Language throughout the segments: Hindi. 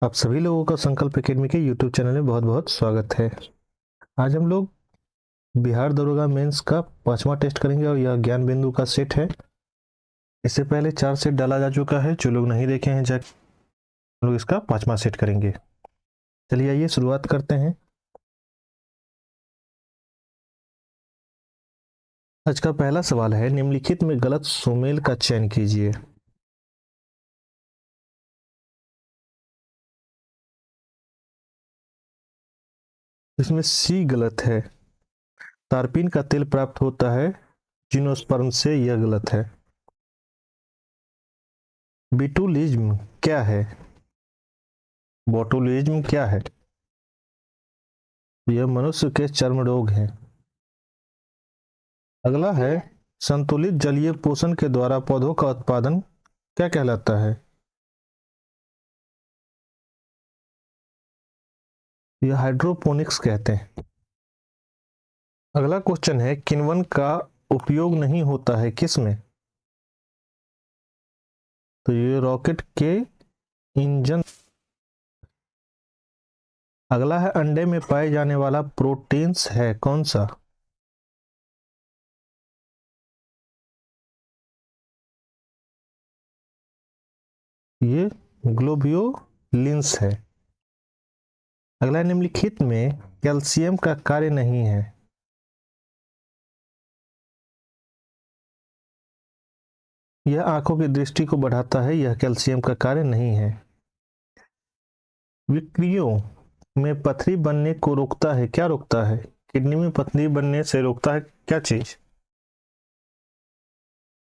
आप सभी लोगों का संकल्प एकेडमी के यूट्यूब चैनल में बहुत बहुत स्वागत है। आज हम लोग बिहार दरोगा मेंस का 5वां टेस्ट करेंगे और यह ज्ञान बिंदु का सेट है। इससे पहले 4 सेट डाला जा चुका है। जो लोग नहीं देखे हैं जाके लोग इसका 5वां सेट करेंगे। चलिए आइए शुरुआत करते हैं। आज का पहला सवाल है, निम्नलिखित में गलत सुमेल का चयन कीजिए। इसमें सी गलत है। तारपीन का तेल प्राप्त होता है जिनोस्पर्म से, यह गलत है। बिटुलिज्म क्या है? बोटुलिज्म क्या है? यह मनुष्य के चर्म रोग है। अगला है, संतुलित जलीय पोषण के द्वारा पौधों का उत्पादन क्या कहलाता है? यह हाइड्रोपोनिक्स कहते हैं। अगला क्वेश्चन है, किण्वन का उपयोग नहीं होता है किस में? तो ये रॉकेट के इंजन। अगला है, अंडे में पाए जाने वाला प्रोटीन्स है कौन सा? ये ग्लोब्यूलिन्स है। अगला, निम्नलिखित में कैल्शियम का कार्य नहीं है। यह आंखों की दृष्टि को बढ़ाता है, यह कैल्शियम का कार्य नहीं है। विक्रियों में पथरी बनने को रोकता है, क्या रोकता है? किडनी में पथरी बनने से रोकता है क्या चीज?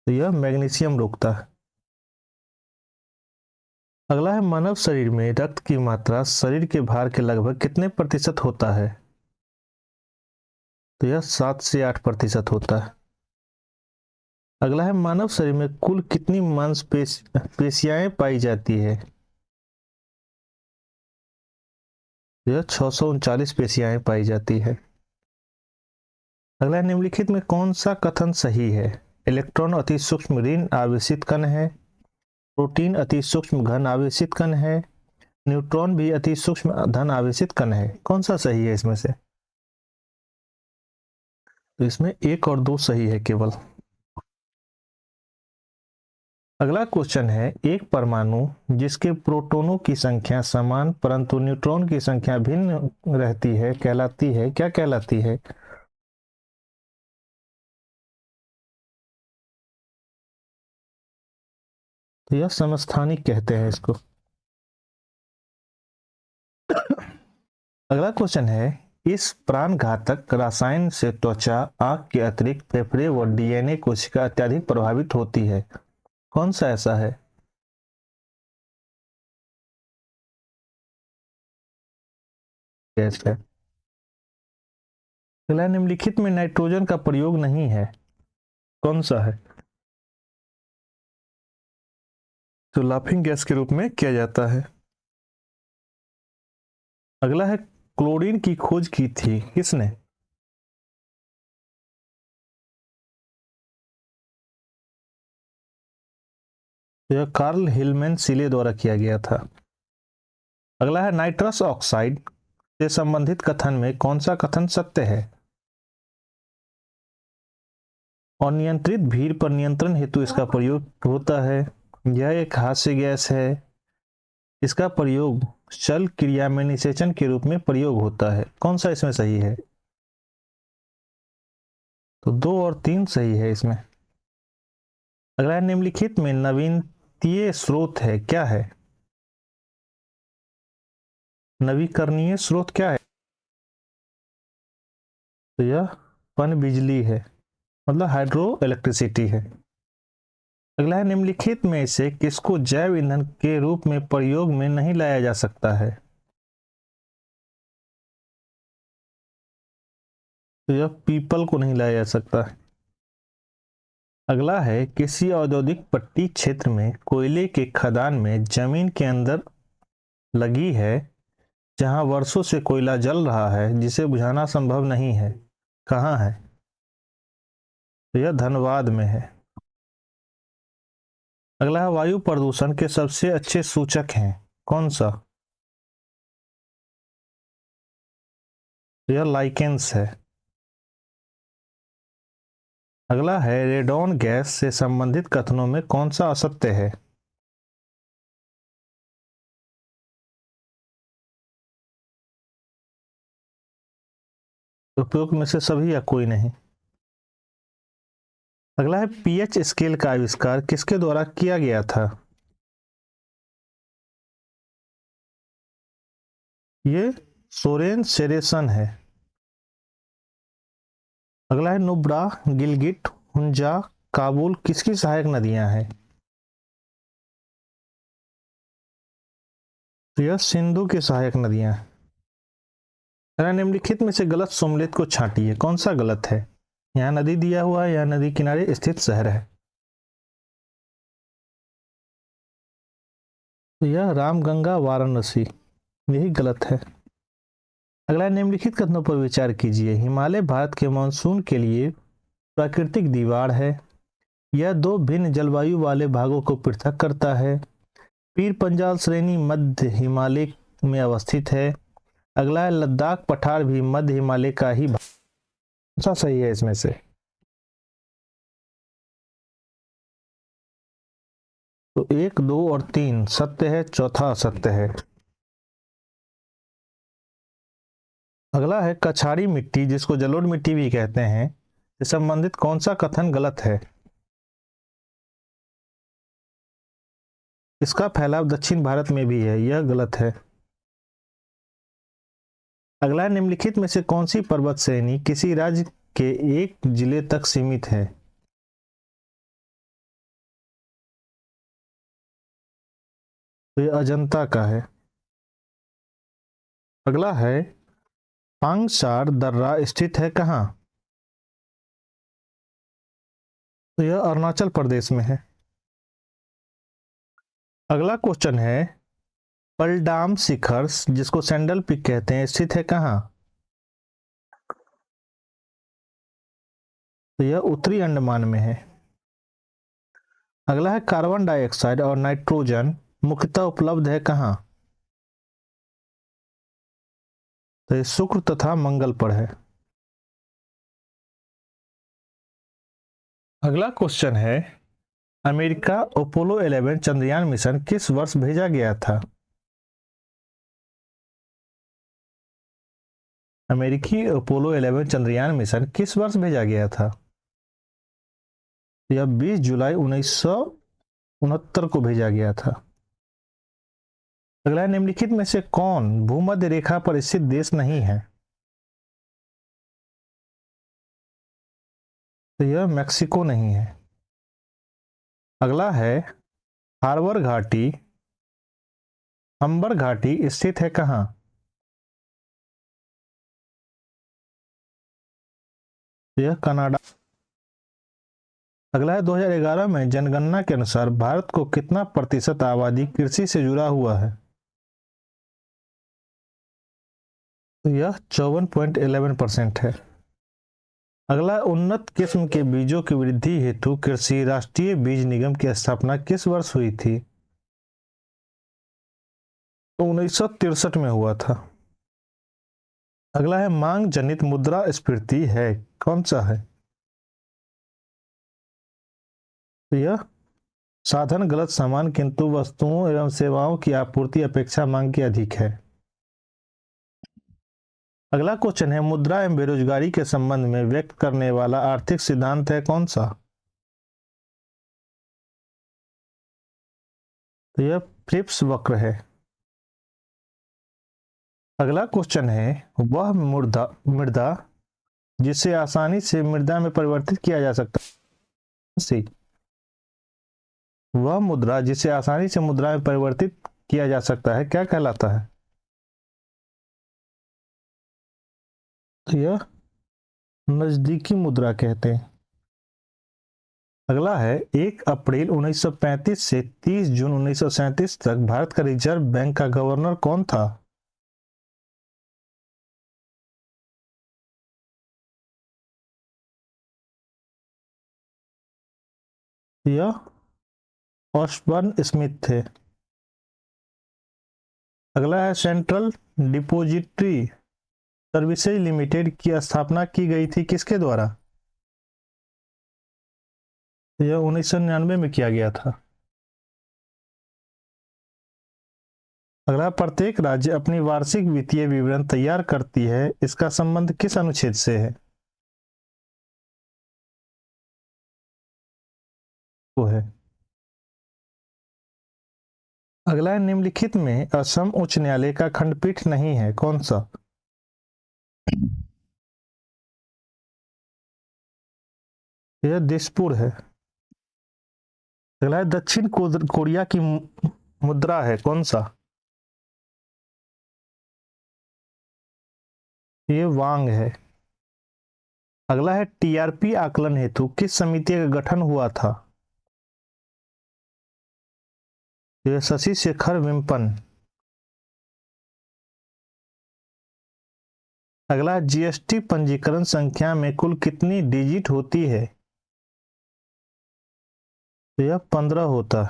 तो यह मैग्नीशियम रोकता है। अगला है, मानव शरीर में रक्त की मात्रा शरीर के भार के लगभग कितने प्रतिशत होता है? तो यह 7 से 8% होता है। अगला है, मानव शरीर में कुल कितनी मांसपेशियां पाई जाती है? यह 639 पेशियां पाई जाती है। अगला, निम्नलिखित में कौन सा कथन सही है? इलेक्ट्रॉन अति सूक्ष्म ऋण आवेशित कण है, प्रोटीन अति सूक्ष्म घन आवेशित कण है, न्यूट्रॉन भी अति सूक्ष्म धन आवेशित कण है। कौन सा सही है इसमें से? तो इसमें 1 और 2 सही है केवल। अगला क्वेश्चन है, एक परमाणु जिसके प्रोटॉनों की संख्या समान परंतु न्यूट्रॉन की संख्या भिन्न रहती है कहलाती है, क्या कहलाती है? तो यह समस्थानिक कहते हैं इसको। अगला क्वेश्चन है, इस प्राणघातक रसायन से त्वचा, आंख के अतिरिक्त फेफड़े व डीएनए कोशिका अत्यधिक प्रभावित होती है। कौन सा ऐसा है? गैस है। अगला, निम्नलिखित में नाइट्रोजन का प्रयोग नहीं है, कौन सा है? तो लाफिंग गैस के रूप में किया जाता है। अगला है, क्लोरीन की खोज की थी किसने? यह कार्ल हिलमैन सीले द्वारा किया गया था। अगला है, नाइट्रस ऑक्साइड से संबंधित कथन में कौन सा कथन सत्य है? अनियंत्रित भीड़ पर नियंत्रण हेतु इसका प्रयोग होता है, यह एक हास्य गैस है, इसका प्रयोग जल क्रिया में निषेचन के रूप में प्रयोग होता है। कौन सा इसमें सही है? तो 2 और 3 सही है इसमें। अगला, निम्नलिखित में नवीनतम स्रोत है क्या है? नवीकरणीय स्रोत क्या है? तो यह पनबिजली है, मतलब हाइड्रो इलेक्ट्रिसिटी है। अगला है, निम्नलिखित में से किसको जैव ईंधन के रूप में प्रयोग में नहीं लाया जा सकता है? तो यह पीपल को नहीं लाया जा सकता है। अगला है, किसी औद्योगिक पट्टी क्षेत्र में कोयले के खदान में जमीन के अंदर लगी है जहां वर्षों से कोयला जल रहा है जिसे बुझाना संभव नहीं है, कहाँ है? तो यह धनबाद में है। अगला है, वायु प्रदूषण के सबसे अच्छे सूचक हैं कौन सा? यह लाइकेंस है। अगला है रेडॉन गैस से संबंधित कथनों में कौन सा असत्य है? उपयुक्त में से सभी या कोई नहीं? अगला है पीएच स्केल का आविष्कार किसके द्वारा किया गया था? ये सोरेन सेरेसन है। अगला है नुब्रा, गिलगिट, हुंजा, काबुल किसकी सहायक नदियां हैं? तो यह सिंधु की सहायक नदियां हैं। अगला निम्नलिखित में से गलत सम्मिलित को छांटिए, कौन सा गलत है? यहाँ नदी दिया हुआ है, यह नदी किनारे स्थित शहर है। तो यह रामगंगा वाराणसी, यही गलत है। अगला निम्नलिखित कथनों पर विचार कीजिए। हिमालय भारत के मानसून के लिए प्राकृतिक दीवार है। यह दो भिन्न जलवायु वाले भागों को पृथक करता है। पीर पंजाल श्रेणी मध्य हिमालय में अवस्थित है। अगला है लद्दाख पठार भी मध्य हिमालय का ही भाग। कौन सा सही है इसमें से? तो एक, दो और तीन सत्य है, चौथा असत्य है। अगला है कछाड़ी मिट्टी जिसको जलोढ़ मिट्टी भी कहते हैं से संबंधित कौन सा कथन गलत है? इसका फैलाव दक्षिण भारत में भी है, यह गलत है। अगला निम्नलिखित में से कौन सी पर्वत श्रेणी किसी राज्य के एक जिले तक सीमित है? तो यह अजंता का है। अगला है पांगसार दर्रा स्थित है कहाँ? तो यह अरुणाचल प्रदेश में है। अगला क्वेश्चन है पलडाम शिखर जिसको सैंडल पीक कहते हैं स्थित है कहाँ? तो यह उत्तरी अंडमान में है। अगला है कार्बन डाइऑक्साइड और नाइट्रोजन मुख्यतः उपलब्ध है कहाँ? तो यह शुक्र तथा मंगल पर है। अगला क्वेश्चन है अमेरिका अपोलो 11 चंद्रयान मिशन किस वर्ष भेजा गया था? अमेरिकी अपोलो 11 चंद्रयान मिशन किस वर्ष भेजा गया था? यह 20 जुलाई 1969 को भेजा गया था। अगला निम्नलिखित में से कौन भूमध्य रेखा पर स्थित देश नहीं है? तो यह मैक्सिको नहीं है। अगला है हार्बर घाटी अंबर घाटी स्थित है कहाँ? तो यह कनाडा। अगला है 2011 में जनगणना के अनुसार भारत को कितना प्रतिशत आबादी कृषि से जुड़ा हुआ है? तो यह 54.11% है। अगला उन्नत किस्म के बीजों की वृद्धि हेतु कृषि राष्ट्रीय बीज निगम की स्थापना किस वर्ष हुई थी? तो 1963 में हुआ था। अगला है मांग जनित मुद्रास्फीति है कौन सा है? तो यह साधन गलत सामान किंतु वस्तुओं एवं सेवाओं की आपूर्ति अपेक्षा मांग की अधिक है। अगला क्वेश्चन है मुद्रा एवं बेरोजगारी के संबंध में व्यक्त करने वाला आर्थिक सिद्धांत है कौन सा? तो यह फ्रिप्स वक्र है। अगला क्वेश्चन है वह मृदा मृदा जिसे आसानी से मृदा में परिवर्तित किया जा सकता है। वह मुद्रा जिसे आसानी से मुद्रा में परिवर्तित किया जा सकता है क्या कहलाता है? तो यह नजदीकी मुद्रा कहते हैं। अगला है 1 अप्रैल 1935 से 30 जून 1937 तक भारत का रिजर्व बैंक का गवर्नर कौन था? यह ऑस्बर्न स्मिथ थे। अगला है सेंट्रल डिपोजिटरी सर्विसेज लिमिटेड की स्थापना की गई थी किसके द्वारा? यह 1999 में किया गया था। अगला, प्रत्येक राज्य अपनी वार्षिक वित्तीय विवरण तैयार करती है, इसका संबंध किस अनुच्छेद से है? वो है। अगला, निम्नलिखित में असम उच्च न्यायालय का खंडपीठ नहीं है, कौन सा? यह दिसपुर है। अगला है, दक्षिण कोरिया की मुद्रा है, कौन सा? ये वांग है। अगला है, टीआरपी आकलन हेतु किस समिति का गठन हुआ था? यह शशि शेखर वेम्पन। अगला, जीएसटी पंजीकरण संख्या में कुल कितनी डिजिट होती है? यह 15 होता।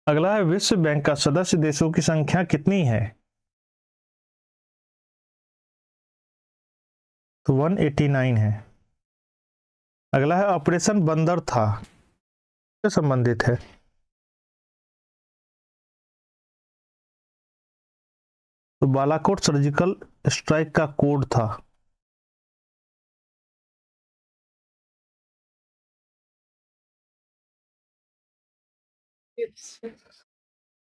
अगला है, विश्व बैंक का सदस्य देशों की संख्या कितनी है? तो 189 है। अगला है, ऑपरेशन बंदर था से संबंधित है? तो बालाकोट सर्जिकल स्ट्राइक का कोड था।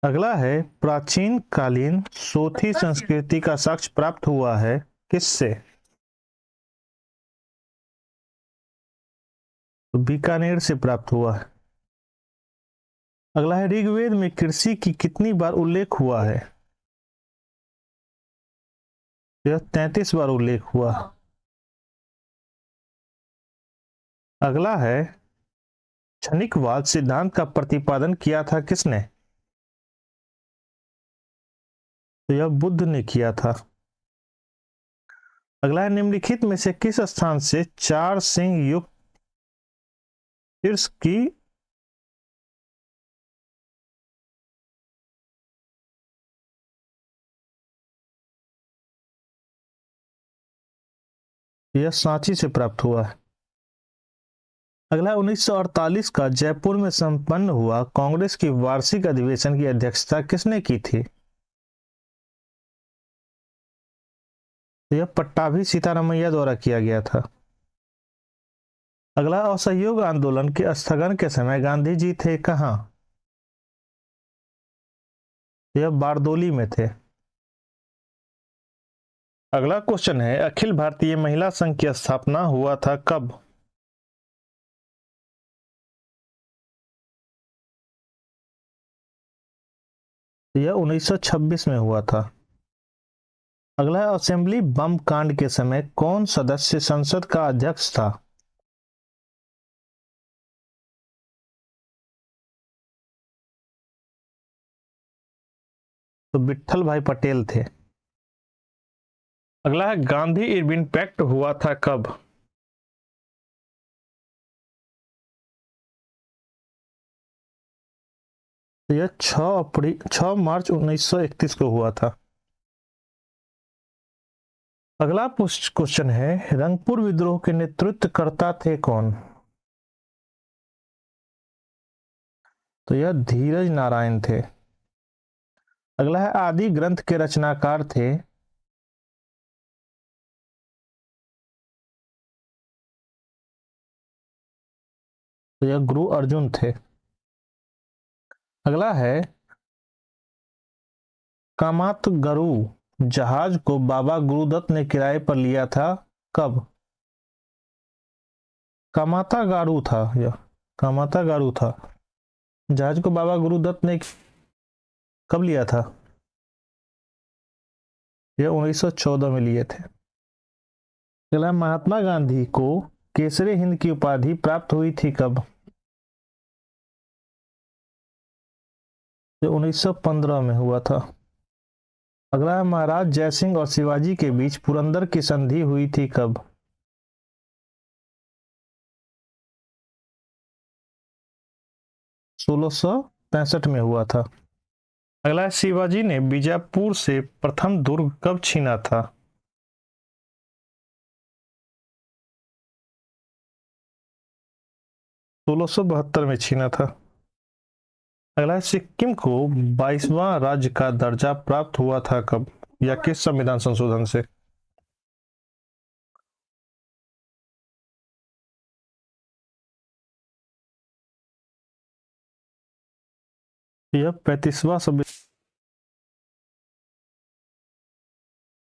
अगला है, प्राचीन कालीन सोथी संस्कृति का साक्ष्य प्राप्त हुआ है किससे? तो बीकानेर से प्राप्त हुआ है। अगला है, ऋग्वेद में कृषि की कितनी बार उल्लेख हुआ है? यह 33 बार उल्लेख हुआ। अगला है, क्षणिकवाद सिद्धांत का प्रतिपादन किया था किसने? तो यह बुद्ध ने किया था। अगला है, निम्नलिखित में से किस स्थान से 4 सिंह युक्त शीर्ष की यह सांची से प्राप्त हुआ है। अगला, 1948 का जयपुर में संपन्न हुआ कांग्रेस की वार्षिक अधिवेशन की अध्यक्षता किसने की थी? यह पट्टाभी सीतारामैया द्वारा किया गया था। अगला, असहयोग आंदोलन के स्थगन के समय गांधी जी थे कहां? यह बारदोली में थे। अगला क्वेश्चन है, अखिल भारतीय महिला संघ की स्थापना हुआ था कब? यह 1926 में हुआ था। अगला, असेंबली बम कांड के समय कौन सदस्य संसद का अध्यक्ष था? तो विट्ठल भाई पटेल थे। अगला है, गांधी इरविन पैक्ट हुआ था कब? तो यह 6 मार्च 1931 को हुआ था। अगला क्वेश्चन है, रंगपुर विद्रोह के नेतृत्वकर्ता थे कौन? तो यह धीरज नारायण थे। अगला है, आदि ग्रंथ के रचनाकार थे? तो यह गुरु अर्जुन थे। अगला है, कामातगरु जहाज को बाबा गुरुदत्त ने किराए पर लिया था कब? कामातागारू था। यह कामातागारू था। जहाज को बाबा गुरुदत्त ने कब लिया था? यह 1914 में लिए थे। अगला, महात्मा गांधी को केसरी हिंद की उपाधि प्राप्त हुई थी कब? जो 1915 में हुआ था। अगला, महाराज जयसिंह और शिवाजी के बीच पुरंदर की संधि हुई थी कब? सोलह सौ 65 में हुआ था। अगला, शिवाजी ने बीजापुर से प्रथम दुर्ग कब छीना था? 1672 में छीना था। अगला है, सिक्किम को 22वां राज्य का दर्जा प्राप्त हुआ था कब या किस संविधान संशोधन से? यह 35वां संविधान।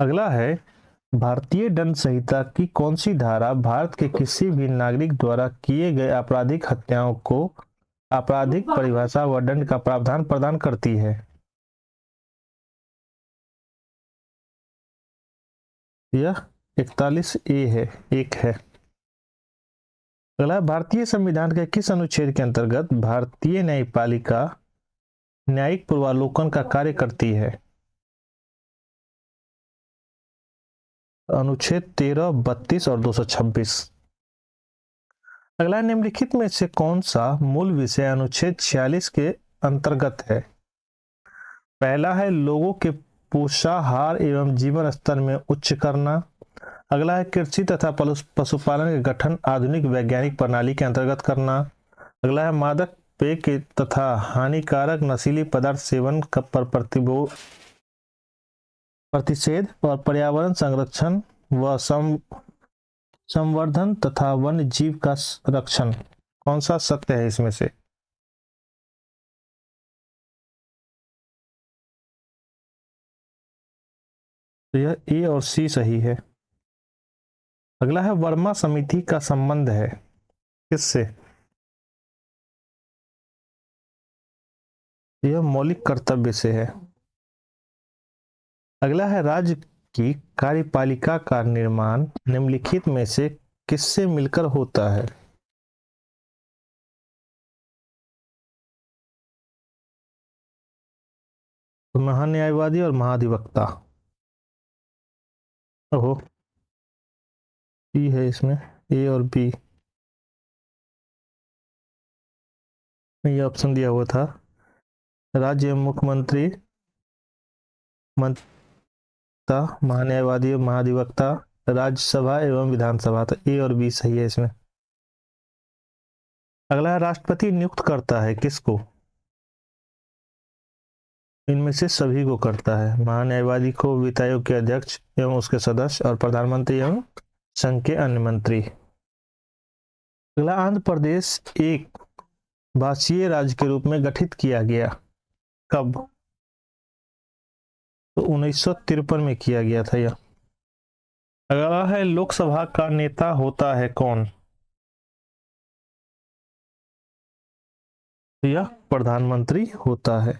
अगला है, भारतीय दंड संहिता की कौन सी धारा भारत के किसी भी नागरिक द्वारा किए गए आपराधिक हत्याओं को आपराधिक परिभाषा व दंड का प्रावधान प्रदान करती है? यह 41A है, एक है। अगला, भारतीय संविधान के किस अनुच्छेद के अंतर्गत भारतीय न्यायपालिका न्यायिक पूर्वावलोकन का कार्य करती है? अनुच्छेद 13, 32 और 226। अगला, निम्नलिखित में से कौन सा मूल विषय अनुच्छेद 46 के अंतर्गत है? पहला है, लोगों के पोषाहार एवं जीवन स्तर में उच्च करना। अगला है, कृषि तथा पशुपालन के गठन आधुनिक वैज्ञानिक प्रणाली के अंतर्गत करना। अगला है, मादक पेय के तथा हानिकारक नशीली पदार्थ सेवन पर प्रतिषेध और पर्यावरण संरक्षण व संवर्धन तथा वन्य जीव का रक्षण। कौन सा सत्य है इसमें से? तो यह ए और सी सही है। अगला है, वर्मा समिति का संबंध है किससे? यह मौलिक कर्तव्य से है। अगला है, राज्य की कार्यपालिका का निर्माण निम्नलिखित में से किससे मिलकर होता है? तो महान्यायवादी और महाधिवक्ता। ओहो, बी है इसमें, ए और बी में ये ऑप्शन दिया हुआ था। राज्य मुख्यमंत्री मंत्रिता, महान्यायवादी और महाधिवक्ता, राज्यसभा एवं विधानसभा। तो ए और बी सही है इसमें। अगला है, राष्ट्रपति नियुक्त करता है किसको? इनमें से सभी को करता है। महान्यायवादी को, वित्त आयोग के अध्यक्ष एवं उसके सदस्य, और प्रधानमंत्री एवं संघ के अन्य मंत्री। अगला, आंध्र प्रदेश एक भाषीय राज्य के रूप में गठित किया गया कब? तो 1953 में किया गया था यह। अगला है, लोकसभा का नेता होता है कौन? यह प्रधानमंत्री होता है।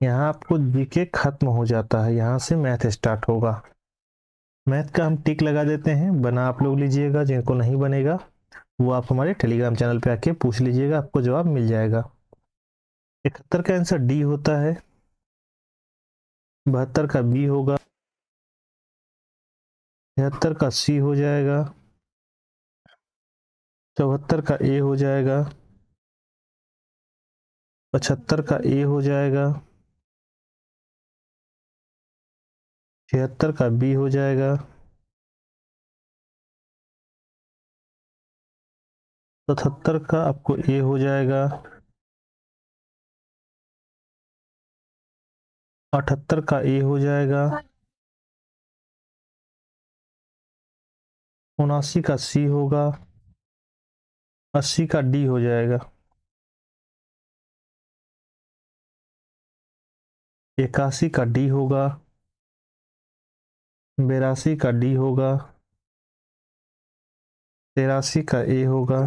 यहाँ आपको जीके खत्म हो जाता है, यहाँ से मैथ स्टार्ट होगा। मैथ का हम टिक लगा देते हैं, बना आप लोग लीजिएगा। जिनको नहीं बनेगा वो आप हमारे टेलीग्राम चैनल पे आके पूछ लीजिएगा, आपको जवाब मिल जाएगा। 71 का आंसर डी होता है। 72 का बी होगा। 73 का सी हो जाएगा। 74 का ए हो जाएगा। 75 का ए हो जाएगा। 76 का बी हो जाएगा। 77 का आपको ए हो जाएगा। 78 का ए हो जाएगा। 79 का सी होगा। 80 का डी हो जाएगा। 81 का डी होगा। 82 का डी होगा। 83 का ए होगा।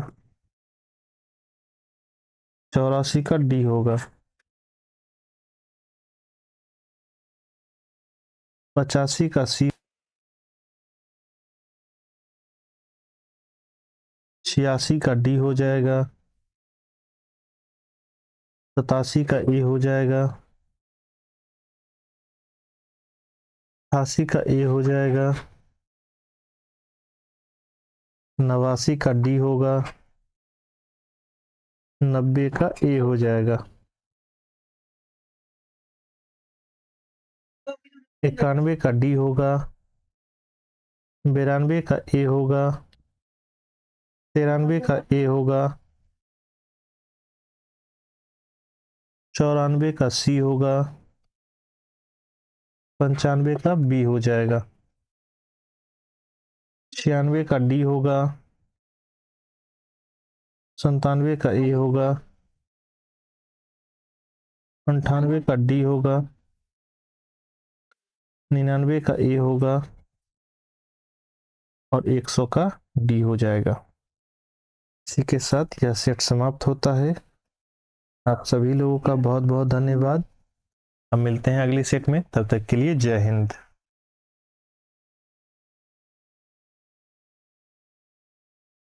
84 का डी होगा। 85 का सी। 86 का डी हो जाएगा। 87 का ए हो जाएगा। 88 का ए हो जाएगा। 89 का डी होगा। 90 का ए हो जाएगा। 91 का डी होगा। 92 का ए होगा। 93 का ए होगा। 94 का सी होगा, 95 का बी हो जाएगा, 96 का डी होगा, 97 का ए होगा, 98 का डी होगा, 99 का ए होगा और 100 का डी हो जाएगा। इसी के साथ यह सेट समाप्त होता है। आप सभी लोगों का बहुत बहुत धन्यवाद। अब मिलते हैं अगली सेट में, तब तक के लिए जय हिंद।